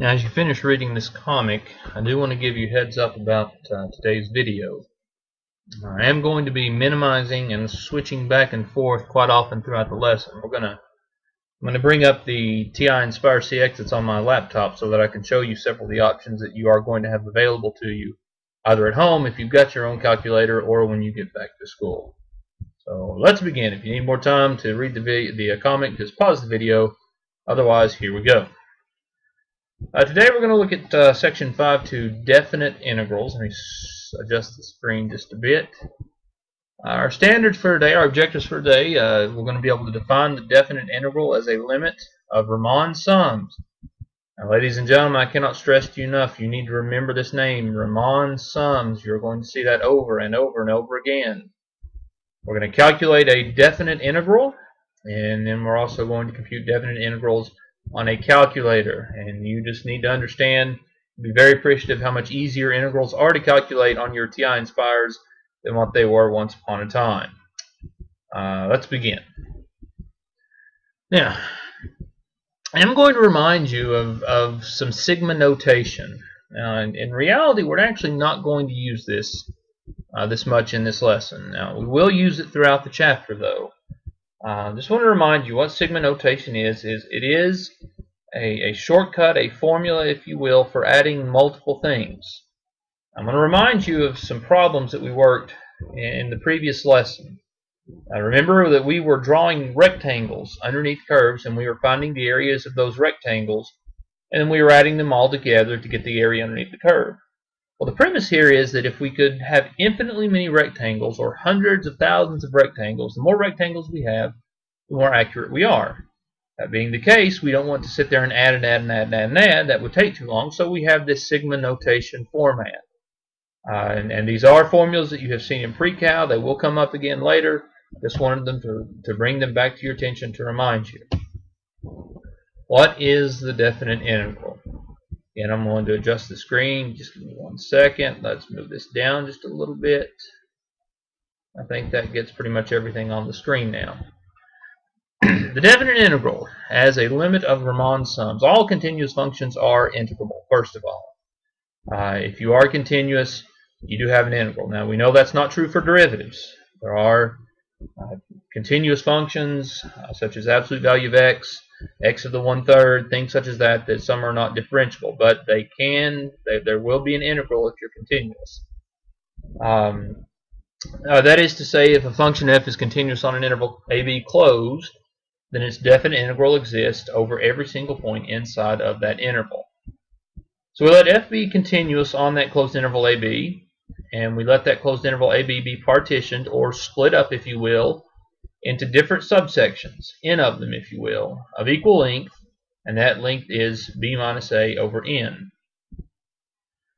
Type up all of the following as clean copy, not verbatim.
Now, as you finish reading this comic, I do want to give you heads up about today's video. I am going to be minimizing and switching back and forth quite often throughout the lesson. I'm going to bring up the TI Nspire CX that's on my laptop so that I can show you several of the options that you are going to have available to you, either at home if you've got your own calculator or when you get back to school. So let's begin. If you need more time to read the comic, just pause the video. Otherwise, here we go. Today we're going to look at Section 5.2, definite integrals. Let me adjust the screen just a bit. Our standards for today, our objectives for today, we're going to be able to define the definite integral as a limit of Riemann sums. Now, ladies and gentlemen, I cannot stress to you enough, you need to remember this name, Riemann sums. You're going to see that over and over and over again. We're going to calculate a definite integral, and then we're also going to compute definite integrals on a calculator. And you just need to understand, be very appreciative how much easier integrals are to calculate on your TI Nspires than what they were once upon a time. Let's begin. Now, I'm going to remind you of some sigma notation. Now, in reality, we're actually not going to use this much in this lesson. Now, we will use it throughout the chapter, though. Just want to remind you what sigma notation is it is a shortcut, a formula, if you will, for adding multiple things. I'm going to remind you of some problems that we worked in the previous lesson. Now, remember that we were drawing rectangles underneath curves, and we were finding the areas of those rectangles, and then we were adding them all together to get the area underneath the curve. Well, the premise here is that if we could have infinitely many rectangles, or hundreds of thousands of rectangles, the more rectangles we have, the more accurate we are. That being the case, we don't want to sit there and add and add and add and add and add. That would take too long, so we have this sigma notation format. And these are formulas that you have seen in pre-cal. They will come up again later. Just wanted them to bring them back to your attention to remind you. What is the definite integral? Again, I'm going to adjust the screen. Just give me 1 second. Let's move this down just a little bit. I think that gets pretty much everything on the screen now. The definite integral has a limit of Riemann sums. All continuous functions are integrable, first of all. If you are continuous, you do have an integral. Now, we know that's not true for derivatives. There are continuous functions, such as absolute value of x to the 1/3, things such as that some are not differentiable, but there will be an integral if you're continuous. That is to say, if a function f is continuous on an interval ab closed, then its definite integral exists over every single point inside of that interval. So we let f be continuous on that closed interval ab, and we let that closed interval ab be partitioned, or split up, if you will, into different subsections, n of them, if you will, of equal length, and that length is b minus a over n.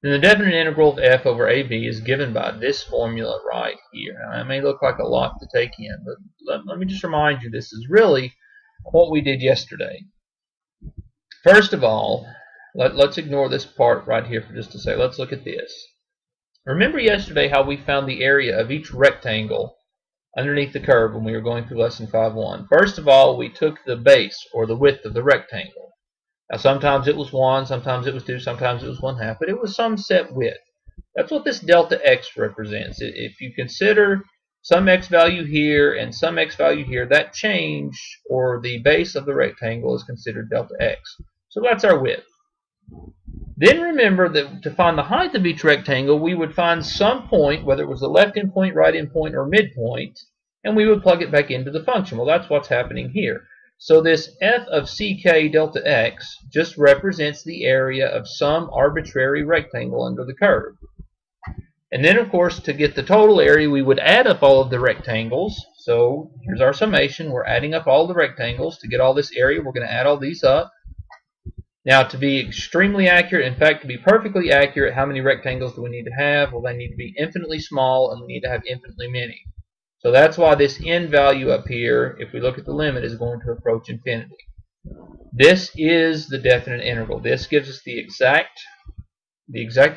Then the definite integral of f over ab is given by this formula right here. Now, it may look like a lot to take in, but let me just remind you, this is really what we did yesterday. First of all, let's ignore this part right here for just a second. Let's look at this. Remember yesterday how we found the area of each rectangle underneath the curve when we were going through lesson 5.1. First of all, we took the base, or the width of the rectangle. Now, sometimes it was 1, sometimes it was 2, sometimes it was 1/2, but it was some set width. That's what this delta x represents. If you consider some x value here and some x value here, that change, or the base of the rectangle, is considered delta x. So that's our width. Then remember that to find the height of each rectangle, we would find some point, whether it was the left endpoint, right endpoint, or midpoint, and we would plug it back into the function. Well, that's what's happening here. So this f of ck delta x just represents the area of some arbitrary rectangle under the curve. And then, of course, to get the total area, we would add up all of the rectangles. So here's our summation. We're adding up all the rectangles. To get all this area, we're going to add all these up. Now, to be extremely accurate, in fact, to be perfectly accurate, how many rectangles do we need to have? Well, they need to be infinitely small, and we need to have infinitely many. So that's why this n value up here, if we look at the limit, is going to approach infinity. This is the definite integral. This gives us the exact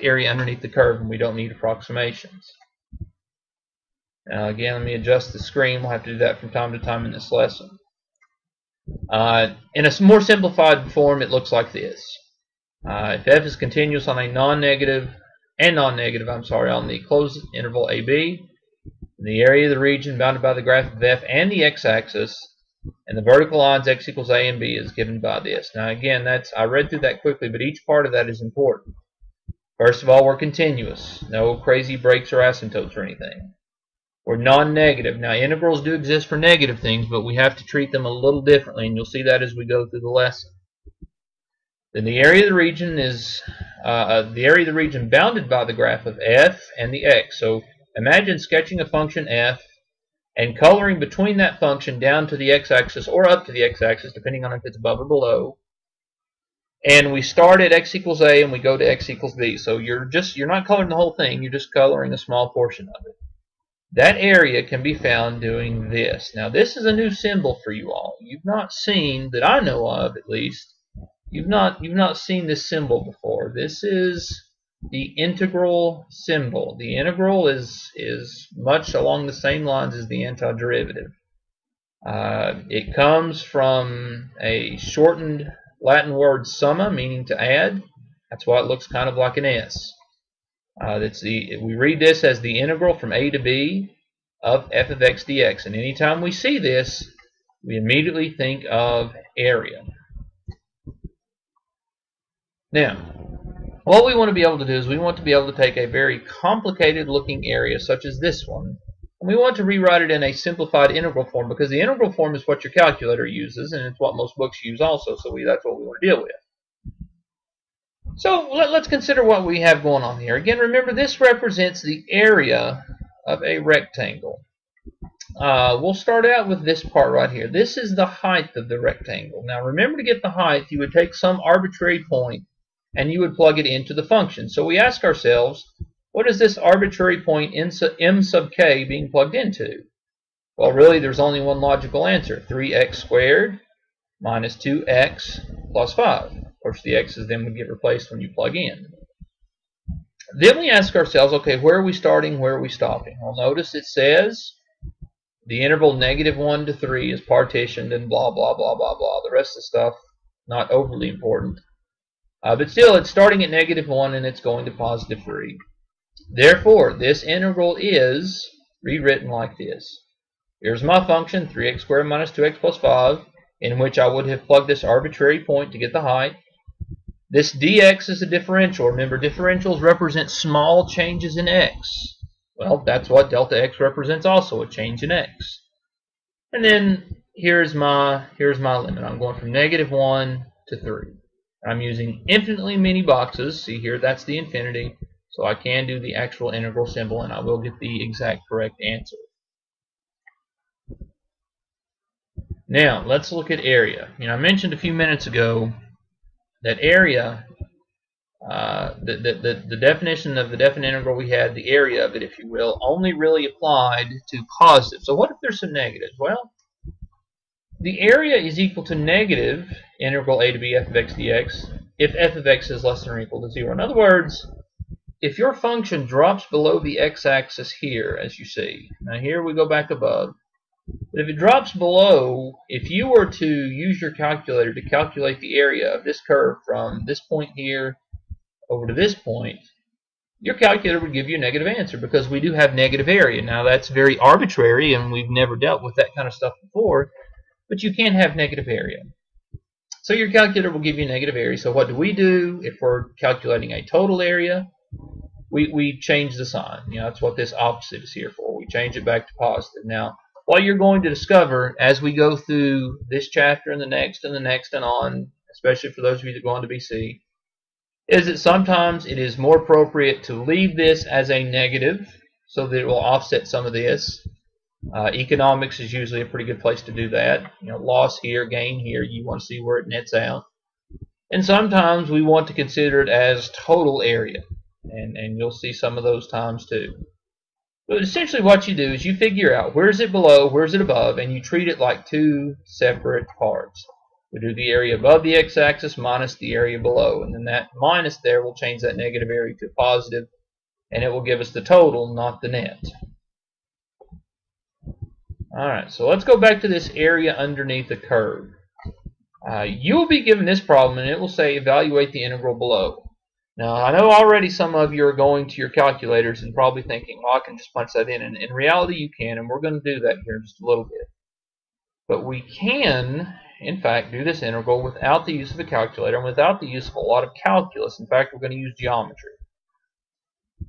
area underneath the curve, and we don't need approximations. Now, again, let me adjust the screen. We'll have to do that from time to time in this lesson. In a more simplified form, it looks like this. If f is continuous on a non-negative, on the closed interval AB, the area of the region bounded by the graph of f and the x-axis, and the vertical lines x equals a and b is given by this. Now again, I read through that quickly, but each part of that is important. First of all, we're continuous. No crazy breaks or asymptotes or anything. We're non-negative. Now integrals do exist for negative things, but we have to treat them a little differently, and you'll see that as we go through the lesson. Then the area of the region is bounded by the graph of f and the x. So imagine sketching a function f and coloring between that function down to the x-axis or up to the x-axis, depending on if it's above or below. And we start at x equals a and we go to x equals b. So you're not coloring the whole thing, you're just coloring a small portion of it. That area can be found doing this. Now this is a new symbol for you all. You've not seen, that I know of at least, you've not seen this symbol before. This is the integral symbol. The integral is much along the same lines as the antiderivative. It comes from a shortened Latin word summa, meaning to add. That's why it looks kind of like an S. We read this as the integral from a to b of f of x dx. And anytime we see this, we immediately think of area. Now, what we want to be able to do is we want to be able to take a very complicated looking area such as this one, and we want to rewrite it in a simplified integral form, because the integral form is what your calculator uses, and it's what most books use also, so that's what we want to deal with. So let's consider what we have going on here. Again, remember this represents the area of a rectangle. We'll start out with this part right here. This is the height of the rectangle. Now remember, to get the height, you would take some arbitrary point and you would plug it into the function. So we ask ourselves, what is this arbitrary point m sub k being plugged into? Well, really there's only one logical answer: 3x squared minus 2x plus 5. Of course, the x's then would get replaced when you plug in. Then we ask ourselves, okay, where are we starting, where are we stopping? Well, notice it says the interval -1 to 3 is partitioned and blah, blah, blah, blah, blah. The rest of the stuff, not overly important. But still, it's starting at -1 and it's going to +3. Therefore, this integral is rewritten like this. Here's my function, 3x squared minus 2x plus 5, in which I would have plugged this arbitrary point to get the height. This dx is a differential. Remember, differentials represent small changes in x. Well, that's what delta x represents also, a change in x. And then here's my limit. I'm going from -1 to 3. I'm using infinitely many boxes. See here, that's the infinity. So I can do the actual integral symbol, and I will get the exact correct answer. Now, let's look at area. I mentioned a few minutes ago that area, the definition of the definite integral we had, the area of it, if you will, only really applied to positive. So what if there's some negatives? Well, the area is equal to negative integral a to b f of x dx if f of x is less than or equal to 0. In other words, if your function drops below the x-axis here, as you see, now here we go back above, but if it drops below, if you were to use your calculator to calculate the area of this curve from this point here over to this point, your calculator would give you a negative answer, because we do have negative area. Now that's very arbitrary and we've never dealt with that kind of stuff before, but you can have negative area. So your calculator will give you negative area. So what do? If we're calculating a total area, we change the sign. That's what this opposite is here for. We change it back to positive. Now, what you're going to discover as we go through this chapter and the next and the next and on, especially for those of you that go on to BC, is that sometimes it is more appropriate to leave this as a negative so that it will offset some of this. Economics is usually a pretty good place to do that. Loss here, gain here, you want to see where it nets out. And sometimes we want to consider it as total area, and you'll see some of those times too. But essentially what you do is you figure out where is it below, where is it above, and you treat it like two separate parts. We do the area above the x-axis minus the area below, and then that minus there will change that negative area to positive, and it will give us the total, not the net. Alright, so let's go back to this area underneath the curve. you will be given this problem, and it will say evaluate the integral below. Now, I know already some of you are going to your calculators and probably thinking, well, I can just punch that in. And in reality, you can, and we're going to do that here in just a little bit. But we can, in fact, do this integral without the use of a calculator and without the use of a lot of calculus. In fact, we're going to use geometry.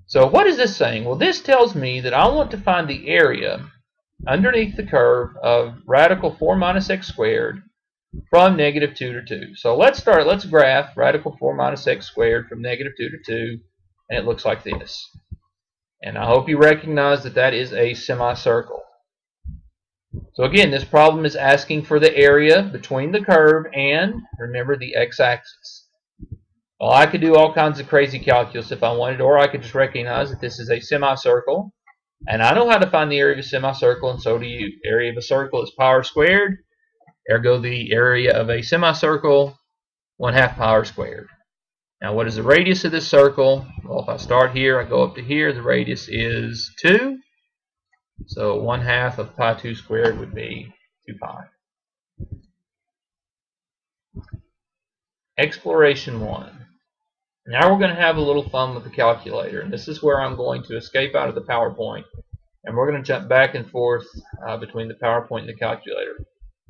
So what is this saying? Well, this tells me that I want to find the area underneath the curve of radical 4 minus x squared from negative 2 to 2. So let's graph radical 4 minus x squared from negative 2 to 2, and it looks like this. And I hope you recognize that that is a semicircle. So again, this problem is asking for the area between the curve and, remember, the x-axis. Well, I could do all kinds of crazy calculus if I wanted, or I could just recognize that this is a semicircle, and I know how to find the area of a semicircle, and so do you. Area of a circle is pi r squared. Ergo, the area of a semicircle, 1/2 pi r squared. Now, what is the radius of this circle? Well, if I start here, I go up to here, the radius is 2. So 1/2 of pi 2 squared would be 2 pi. Exploration 1. Now we're going to have a little fun with the calculator, and this is where I'm going to escape out of the PowerPoint, and we're going to jump back and forth between the PowerPoint and the calculator.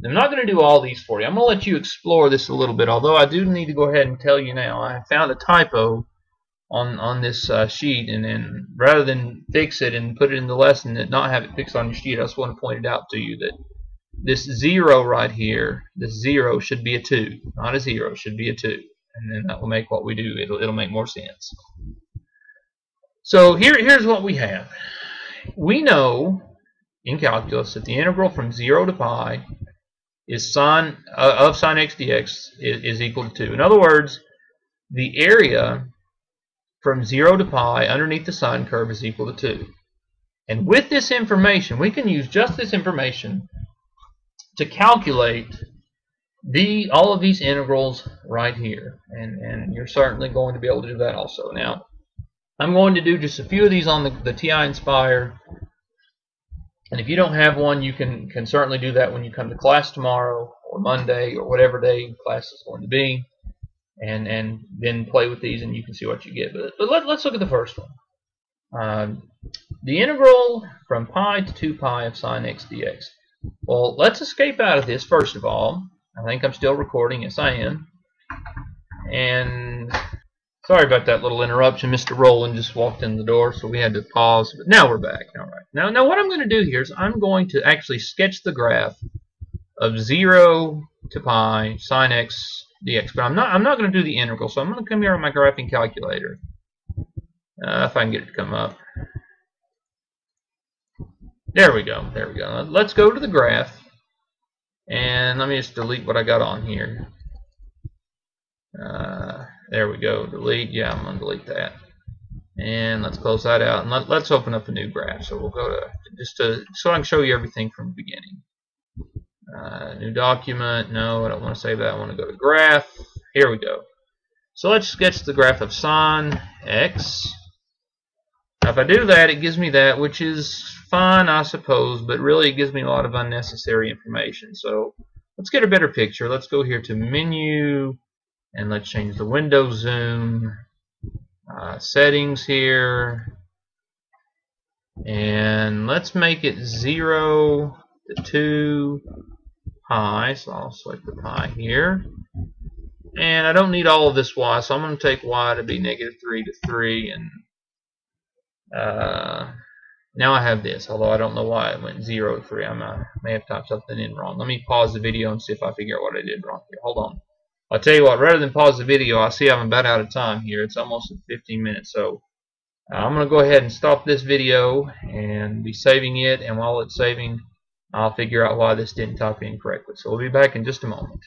I'm not going to do all these for you. I'm going to let you explore this a little bit, although I do need to go ahead and tell you now. I found a typo on this sheet, and then rather than fix it and put it in the lesson and not have it fixed on your sheet, I just want to point it out to you that this 0 right here, this 0 should be a 2, not a 0, it should be a 2. And then that will make what we do, it'll make more sense. So here's what we have. We know in calculus that the integral from 0 to pi is sine x dx is equal to 2. In other words, the area from 0 to pi underneath the sine curve is equal to 2. And with this information, we can use just this information to calculate all of these integrals right here, and you're certainly going to be able to do that also. Now, I'm going to do just a few of these on the TI Nspire, and if you don't have one, you can certainly do that when you come to class tomorrow or Monday or whatever day class is going to be, and then play with these and you can see what you get. But let's look at the first one. The integral from pi to 2 pi of sine x dx. Well, let's escape out of this first of all. I think I'm still recording. Yes, I am. And sorry about that little interruption. Mr. Rowland just walked in the door, so we had to pause. But now we're back. All right. Now what I'm going to do here is I'm going to actually sketch the graph of 0 to pi sine x dx. But I'm not going to do the integral, so I'm going to come here on my graphing calculator. If I can get it to come up. There we go. There we go. Let's go to the graph. And let me just delete what I got on here. There we go. Delete. Yeah, I'm going to delete that. And let's close that out. And let's open up a new graph. So we'll go to, so I can show you everything from the beginning. New document. No, I don't want to save that. I want to go to graph. Here we go. So let's sketch the graph of sine x. Now, if I do that, it gives me that, which is fine, I suppose, but really it gives me a lot of unnecessary information. So let's get a better picture. Let's go here to menu, and let's change the window zoom, settings here, and let's make it 0 to 2 pi. So I'll select the pi here. And I don't need all of this y, so I'm going to take y to be -3 to 3, and now I have this, although I don't know why it went 0 to 3. I may have typed something in wrong. Let me pause the video and see if I figure out what I did wrong here. Hold on. I'll tell you what, rather than pause the video, I see I'm about out of time here. It's almost at 15 minutes, so I'm going to go ahead and stop this video and be saving it, and while it's saving, I'll figure out why this didn't type in correctly. So we'll be back in just a moment.